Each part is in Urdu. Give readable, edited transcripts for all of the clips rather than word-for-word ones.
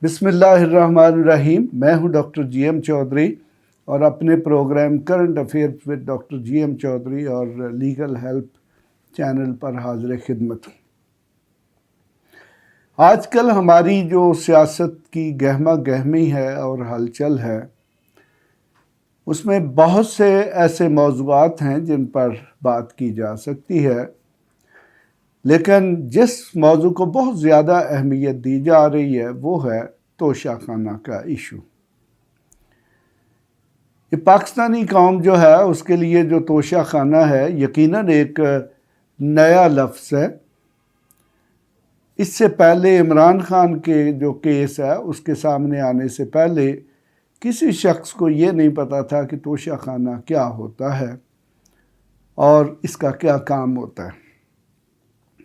بسم اللہ الرحمن الرحیم۔ میں ہوں ڈاکٹر جی ایم چودھری اور اپنے programme current affairs with doctor G M Chaudhry اور لیگل ہیلپ چینل پر حاضر خدمت ہوں۔ آج کل ہماری جو سیاست کی گہما گہمی ہے اور ہلچل ہے، اس میں بہت سے ایسے موضوعات ہیں جن پر بات کی جا سکتی ہے، لیکن جس موضوع کو بہت زیادہ اہمیت دی جا رہی ہے وہ ہے توشہ خانہ کا ایشو۔ یہ پاکستانی قوم جو ہے اس کے لیے جو توشہ خانہ ہے یقیناً ایک نیا لفظ ہے۔ اس سے پہلے عمران خان کے جو کیس ہے اس کے سامنے آنے سے پہلے کسی شخص کو یہ نہیں پتا تھا کہ توشہ خانہ کیا ہوتا ہے اور اس کا کیا کام ہوتا ہے۔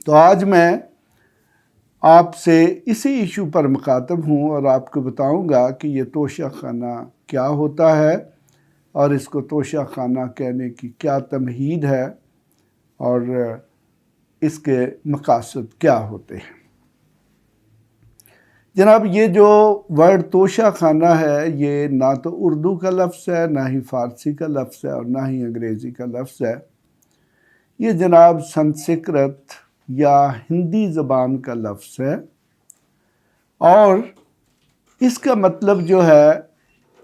تو آج میں آپ سے اسی ایشو پر مخاطب ہوں اور آپ کو بتاؤں گا کہ یہ توشہ خانہ کیا ہوتا ہے اور اس کو توشہ خانہ کہنے کی کیا تمہید ہے اور اس کے مقاصد کیا ہوتے ہیں۔ جناب، یہ جو ورڈ توشہ خانہ ہے یہ نہ تو اردو کا لفظ ہے، نہ ہی فارسی کا لفظ ہے اور نہ ہی انگریزی کا لفظ ہے۔ یہ جناب سنسکرت یا ہندی زبان کا لفظ ہے اور اس کا مطلب جو ہے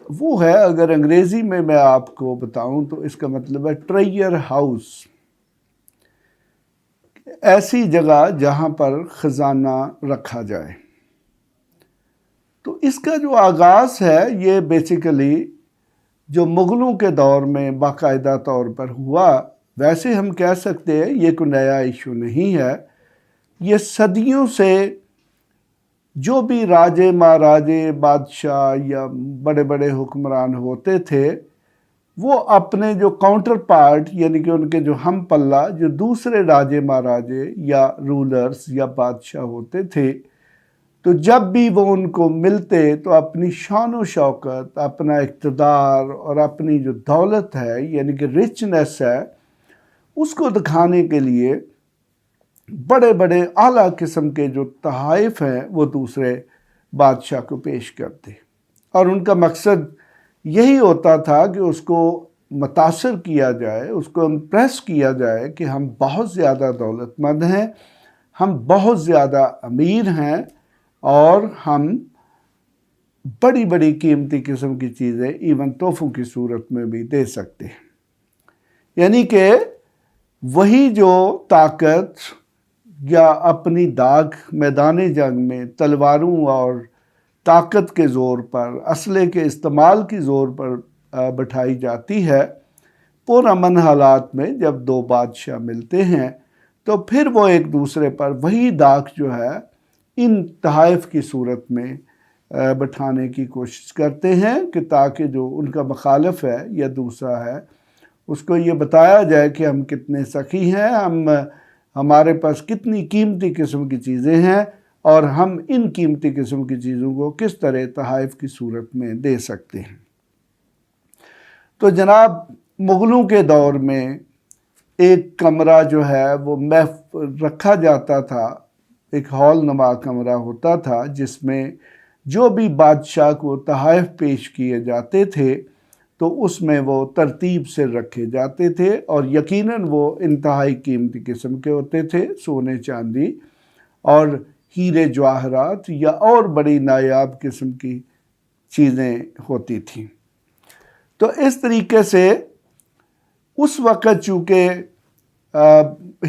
وہ ہے، اگر انگریزی میں آپ کو بتاؤں تو اس کا مطلب ہے ٹریجر ہاؤس، ایسی جگہ جہاں پر خزانہ رکھا جائے۔ تو اس کا جو آغاز ہے یہ بیسیکلی جو مغلوں کے دور میں باقاعدہ طور پر ہوا۔ ویسے ہم کہہ سکتے ہیں یہ کوئی نیا ایشو نہیں ہے، یہ صدیوں سے جو بھی راجے مہاراجے بادشاہ یا بڑے بڑے حکمران ہوتے تھے وہ اپنے جو کاؤنٹر پارٹ یعنی کہ ان کے جو ہم پلہ جو دوسرے راجے مہاراجے یا رولرز یا بادشاہ ہوتے تھے، تو جب بھی وہ ان کو ملتے تو اپنی شان و شوکت، اپنا اقتدار اور اپنی جو دولت ہے یعنی کہ رچنس ہے اس کو دکھانے کے لیے بڑے بڑے اعلیٰ قسم کے جو تحائف ہیں وہ دوسرے بادشاہ کو پیش کرتے اور ان کا مقصد یہی ہوتا تھا کہ اس کو متاثر کیا جائے، اس کو امپریس کیا جائے کہ ہم بہت زیادہ دولت مند ہیں، ہم بہت زیادہ امیر ہیں اور ہم بڑی بڑی قیمتی قسم کی چیزیں ایون تحفوں کی صورت میں بھی دے سکتے ہیں۔ یعنی کہ وہی جو طاقت یا اپنی داغ میدان جنگ میں تلواروں اور طاقت کے زور پر، اسلحے کے استعمال کی زور پر بٹھائی جاتی ہے، پرامن حالات میں جب دو بادشاہ ملتے ہیں تو پھر وہ ایک دوسرے پر وہی داغ جو ہے ان تحائف کی صورت میں بٹھانے کی کوشش کرتے ہیں کہ تاکہ جو ان کا مخالف ہے یا دوسرا ہے اس کو یہ بتایا جائے کہ ہم کتنے سخی ہیں، ہمارے پاس کتنی قیمتی قسم کی چیزیں ہیں اور ہم ان قیمتی قسم کی چیزوں کو کس طرح تحائف کی صورت میں دے سکتے ہیں۔ تو جناب مغلوں کے دور میں ایک کمرہ جو ہے وہ رکھا جاتا تھا، ایک ہال نما کمرہ ہوتا تھا جس میں جو بھی بادشاہ کو تحائف پیش کیے جاتے تھے تو اس میں وہ ترتیب سے رکھے جاتے تھے اور یقیناً وہ انتہائی قیمتی قسم کے ہوتے تھے، سونے چاندی اور ہیرے جواہرات یا اور بڑی نایاب قسم کی چیزیں ہوتی تھیں۔ تو اس طریقے سے اس وقت چونکہ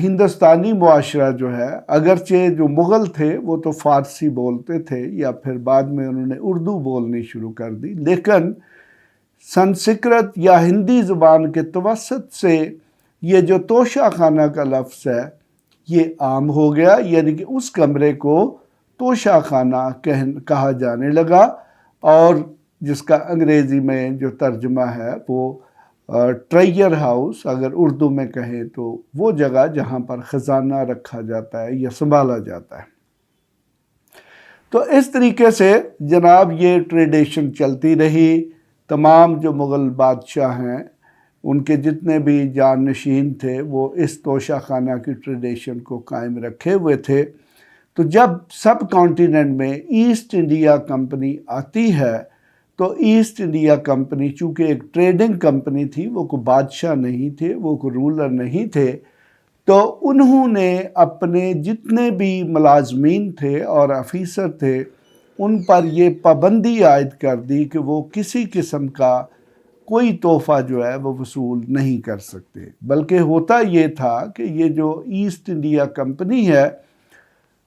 ہندوستانی معاشرہ جو ہے، اگرچہ جو مغل تھے وہ تو فارسی بولتے تھے یا پھر بعد میں انہوں نے اردو بولنی شروع کر دی، لیکن سنسکرت یا ہندی زبان کے توسط سے یہ جو توشہ خانہ کا لفظ ہے یہ عام ہو گیا، یعنی کہ اس کمرے کو توشہ خانہ کہا جانے لگا اور جس کا انگریزی میں جو ترجمہ ہے وہ ٹریجر ہاؤس، اگر اردو میں کہیں تو وہ جگہ جہاں پر خزانہ رکھا جاتا ہے یا سنبھالا جاتا ہے۔ تو اس طریقے سے جناب یہ ٹریڈیشن چلتی رہی۔ تمام جو مغل بادشاہ ہیں ان کے جتنے بھی جانشین تھے وہ اس توشہ خانہ کی ٹریڈیشن کو قائم رکھے ہوئے تھے۔ تو جب سب کانٹیننٹ میں ایسٹ انڈیا کمپنی آتی ہے تو ایسٹ انڈیا کمپنی چونکہ ایک ٹریڈنگ کمپنی تھی، وہ کوئی بادشاہ نہیں تھے، وہ کوئی رولر نہیں تھے، تو انہوں نے اپنے جتنے بھی ملازمین تھے اور افیسر تھے ان پر یہ پابندی عائد کر دی کہ وہ کسی قسم کا کوئی تحفہ جو ہے وہ وصول نہیں کر سکتے، بلکہ ہوتا یہ تھا کہ یہ جو ایسٹ انڈیا کمپنی ہے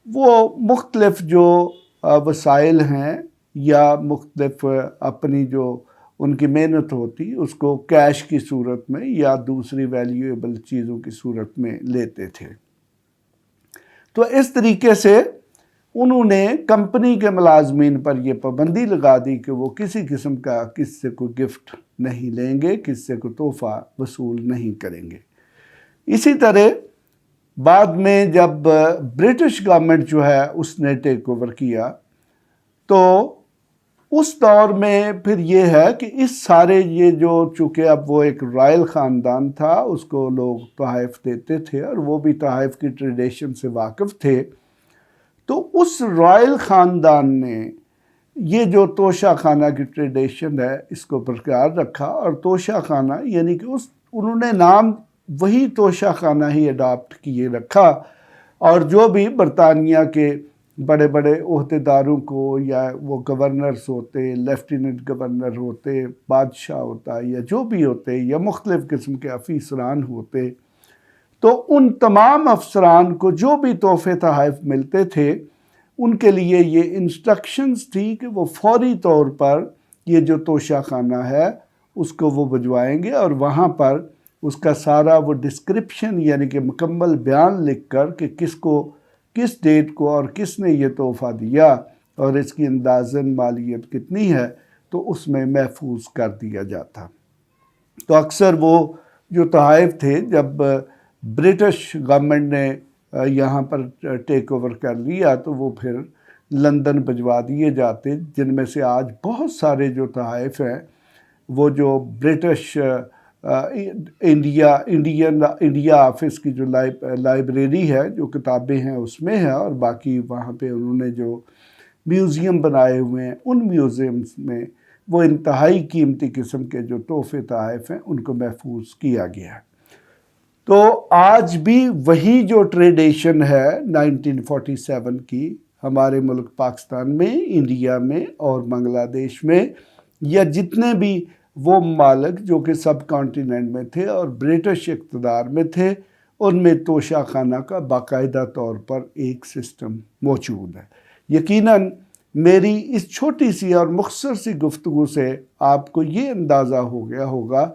وہ مختلف جو وسائل ہیں یا مختلف اپنی جو ان کی محنت ہوتی اس کو کیش کی صورت میں یا دوسری ویلیویبل چیزوں کی صورت میں لیتے تھے۔ تو اس طریقے سے انہوں نے کمپنی کے ملازمین پر یہ پابندی لگا دی کہ وہ کسی قسم کا کس سے کوئی گفٹ نہیں لیں گے، کس سے کوئی تحفہ وصول نہیں کریں گے۔ اسی طرح بعد میں جب برٹش گورنمنٹ جو ہے اس نے ٹیک اوور کیا تو اس دور میں پھر یہ ہے کہ اس سارے یہ جو چونکہ اب وہ ایک رائل خاندان تھا اس کو لوگ تحائف دیتے تھے اور وہ بھی تحائف کی ٹریڈیشن سے واقف تھے، تو اس رائل خاندان نے یہ جو توشہ خانہ کی ٹریڈیشن ہے اس کو برقرار رکھا، اور توشہ خانہ یعنی کہ انہوں نے نام وہی توشہ خانہ ہی اڈاپٹ کیے رکھا، اور جو بھی برطانیہ کے بڑے بڑے عہدیداروں کو یا وہ گورنرز ہوتے، لیفٹیننٹ گورنر ہوتے، بادشاہ ہوتا یا جو بھی ہوتے یا مختلف قسم کے افیسران ہوتے، تو ان تمام افسران کو جو بھی تحفے تحائف ملتے تھے ان کے لیے یہ انسٹرکشنز تھی کہ وہ فوری طور پر یہ جو توشہ خانہ ہے اس کو وہ بھجوائیں گے، اور وہاں پر اس کا سارا وہ ڈسکرپشن یعنی کہ مکمل بیان لکھ کر کہ کس کو کس ڈیٹ کو اور کس نے یہ تحفہ دیا اور اس کی اندازاً مالیت کتنی ہے تو اس میں محفوظ کر دیا جاتا۔ تو اکثر وہ جو تحائف تھے جب برٹش گورنمنٹ نے یہاں پر ٹیک اوور کر لیا تو وہ پھر لندن بھجوا دیے جاتے، جن میں سے آج بہت سارے جو تحائف ہیں وہ جو برٹش انڈیا آفس کی جو لائبریری ہے جو کتابیں ہیں اس میں ہے، اور باقی وہاں پہ انہوں نے جو میوزیم بنائے ہوئے ہیں ان میوزیمز میں وہ انتہائی قیمتی قسم کے جو تحفے تحائف ہیں ان کو محفوظ کیا گیا ہے۔ تو آج بھی وہی جو ٹریڈیشن ہے 1947 کی ہمارے ملک پاکستان میں، انڈیا میں اور بنگلہ دیش میں، یا جتنے بھی وہ ممالک جو کہ سب کانٹیننٹ میں تھے اور برٹش اقتدار میں تھے، ان میں توشہ خانہ کا باقاعدہ طور پر ایک سسٹم موجود ہے۔ یقیناً میری اس چھوٹی سی اور مختصر سی گفتگو سے آپ کو یہ اندازہ ہو گیا ہوگا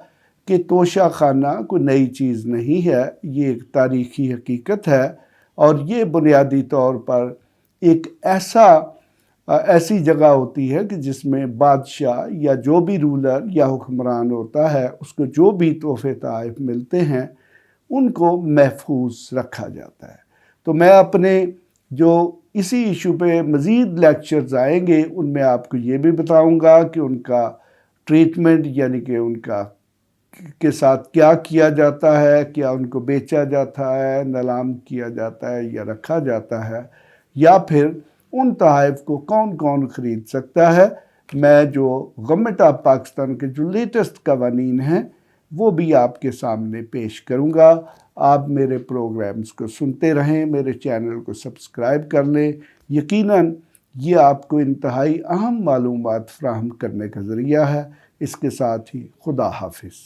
کہ توشہ خانہ کوئی نئی چیز نہیں ہے، یہ ایک تاریخی حقیقت ہے، اور یہ بنیادی طور پر ایک ایسی جگہ ہوتی ہے کہ جس میں بادشاہ یا جو بھی رولر یا حکمران ہوتا ہے اس کو جو بھی تحفے تحائف ملتے ہیں ان کو محفوظ رکھا جاتا ہے۔ تو میں اپنے جو اسی ایشو پہ مزید لیکچرز آئیں گے ان میں آپ کو یہ بھی بتاؤں گا کہ ان کا ٹریٹمنٹ یعنی کہ ان کا کے ساتھ کیا کیا جاتا ہے، کیا ان کو بیچا جاتا ہے، نیلام کیا جاتا ہے یا رکھا جاتا ہے، یا پھر ان تحائف کو کون کون خرید سکتا ہے۔ میں جو گورنمنٹ آف پاکستان کے جو لیٹسٹ قوانین ہیں وہ بھی آپ کے سامنے پیش کروں گا۔ آپ میرے پروگرامز کو سنتے رہیں، میرے چینل کو سبسکرائب کر لیں۔ یقیناً یہ آپ کو انتہائی اہم معلومات فراہم کرنے کا ذریعہ ہے۔ اس کے ساتھ ہی خدا حافظ۔